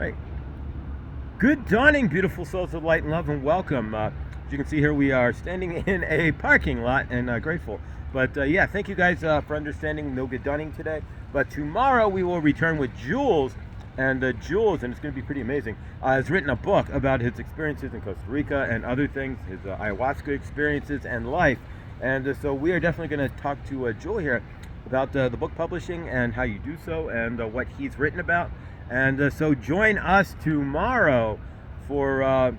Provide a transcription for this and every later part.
Right. Good dawning, beautiful souls of light and love, and welcome. As you can see here, we are standing in a parking lot and grateful. But yeah, thank you guys for understanding no good dawning today. But tomorrow we will return with Jules. And Jules, and it's going to be pretty amazing, has written a book about his experiences in Costa Rica and other things, his ayahuasca experiences and life. And so we are definitely going to talk to Jules here about the book publishing and how you do so and what he's written about. And so join us tomorrow for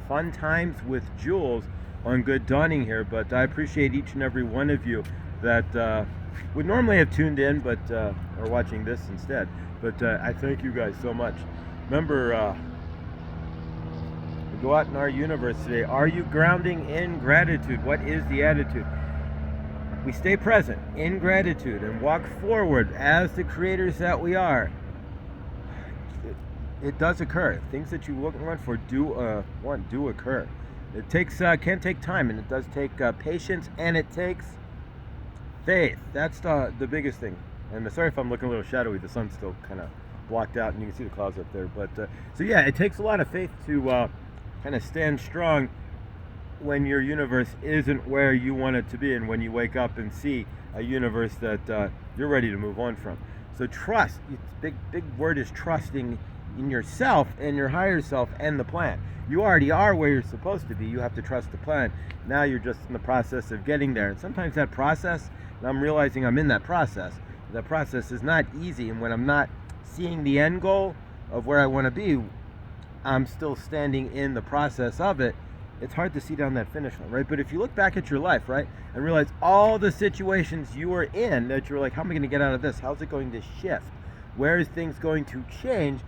fun times with Jules on Good Dawning here. But I appreciate each and every one of you that would normally have tuned in but are watching this instead. But I thank you guys so much. Remember, we go out in our universe today. Are you grounding in gratitude? What is the attitude? We stay present in gratitude and walk forward as the creators that we are. It does occur. Things that you want for do occur. It takes can take time, and it does take patience, and it takes faith. That's the biggest thing. And sorry if I'm looking a little shadowy. The sun's still kind of blocked out, and you can see the clouds up there. But so yeah, it takes a lot of faith to kind of stand strong when your universe isn't where you want it to be, and when you wake up and see a universe that you're ready to move on from. So trust. Big word is trusting in yourself and your higher self and the plan. You already are where you're supposed to be. You have to trust the plan. Now you're just in the process of getting there. And sometimes that process, and I'm realizing I'm in that process is not easy. And when I'm not seeing the end goal of where I want to be, I'm still standing in the process of it. It's hard to see down that finish line, right? But if you look back at your life, right, and realize all the situations you were in that you're like, how am I going to get out of this? How's it going to shift? Where is things going to change?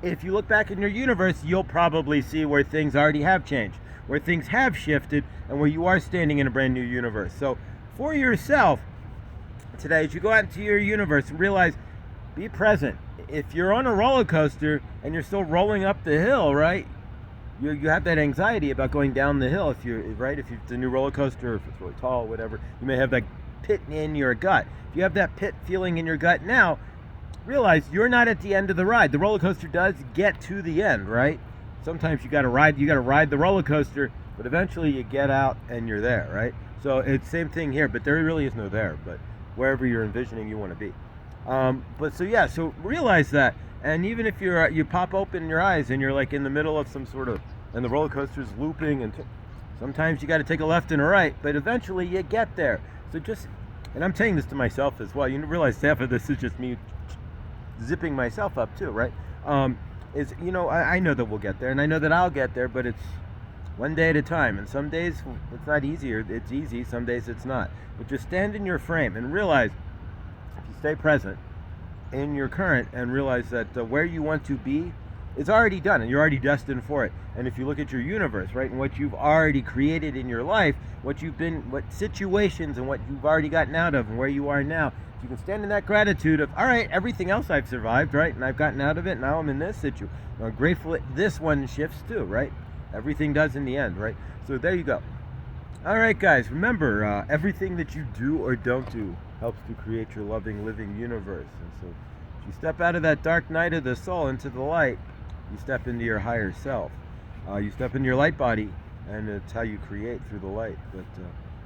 If you look back in your universe, you'll probably see where things already have changed, where things have shifted, and where you are standing in a brand new universe. So for yourself today, as you go out into your universe, realize, be present. If you're on a roller coaster and you're still rolling up the hill, right, you have that anxiety about going down the hill. If it's a new roller coaster, if it's really tall, whatever, you may have that pit in your gut. If you have that pit feeling in your gut now, realize you're not at the end of the ride. The roller coaster does get to the end, right? Sometimes you got to ride the roller coaster, but eventually you get out and you're there, right? So it's same thing here, but there really is no there, but wherever you're envisioning you want to be. So realize that. And even if you pop open your eyes and you're like in the middle of some sort of, and the roller coaster's looping, and sometimes you got to take a left and a right, but eventually you get there. So and I'm saying this to myself as well. You realize half of this is just me zipping myself up too, right? I know that we'll get there, and I know that I'll get there, but it's one day at a time. And some days it's not easier. It's easy. Some days it's not. But just stand in your frame and realize, if you stay present in your current and realize that where you want to be is already done, and you're already destined for it. And if you look at your universe, right, and what you've already created in your life, what situations and what you've already gotten out of and where you are now, you can stand in that gratitude of, all right, everything else I've survived, right, and I've gotten out of it. Now I'm in this situation. I'm grateful that this one shifts too, right? Everything does in the end, right? So there you go. All right, guys, remember, everything that you do or don't do helps to create your loving, living universe. And so if you step out of that dark night of the soul into the light, you step into your higher self. You step into your light body, and it's how you create through the light. But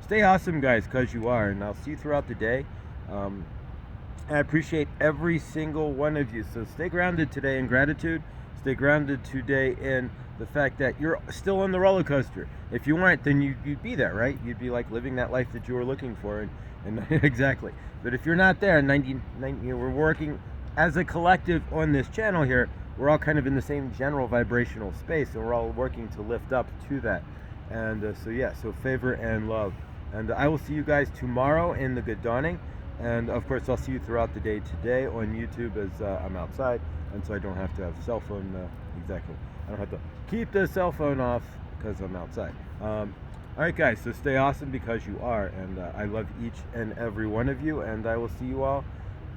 stay awesome, guys, because you are. And I'll see you throughout the day. I appreciate every single one of you. So stay grounded today in gratitude. Stay grounded today in the fact that you're still on the roller coaster. If you weren't, then you'd be there, right? You'd be like living that life that you were looking for, and exactly. But if you're not there, we're working as a collective on this channel here. We're all kind of in the same general vibrational space, and we're all working to lift up to that. And so favor and love. And I will see you guys tomorrow in the Good Dawning. And of course, I'll see you throughout the day today on YouTube as I'm outside, and so I don't have to have cell phone. Exactly, I don't have to keep the cell phone off because I'm outside. All right, guys. So stay awesome because you are, and I love each and every one of you. And I will see you all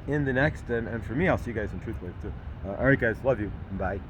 in the next. And for me, I'll see you guys in Truth Wave too. All right, guys. Love you. Bye.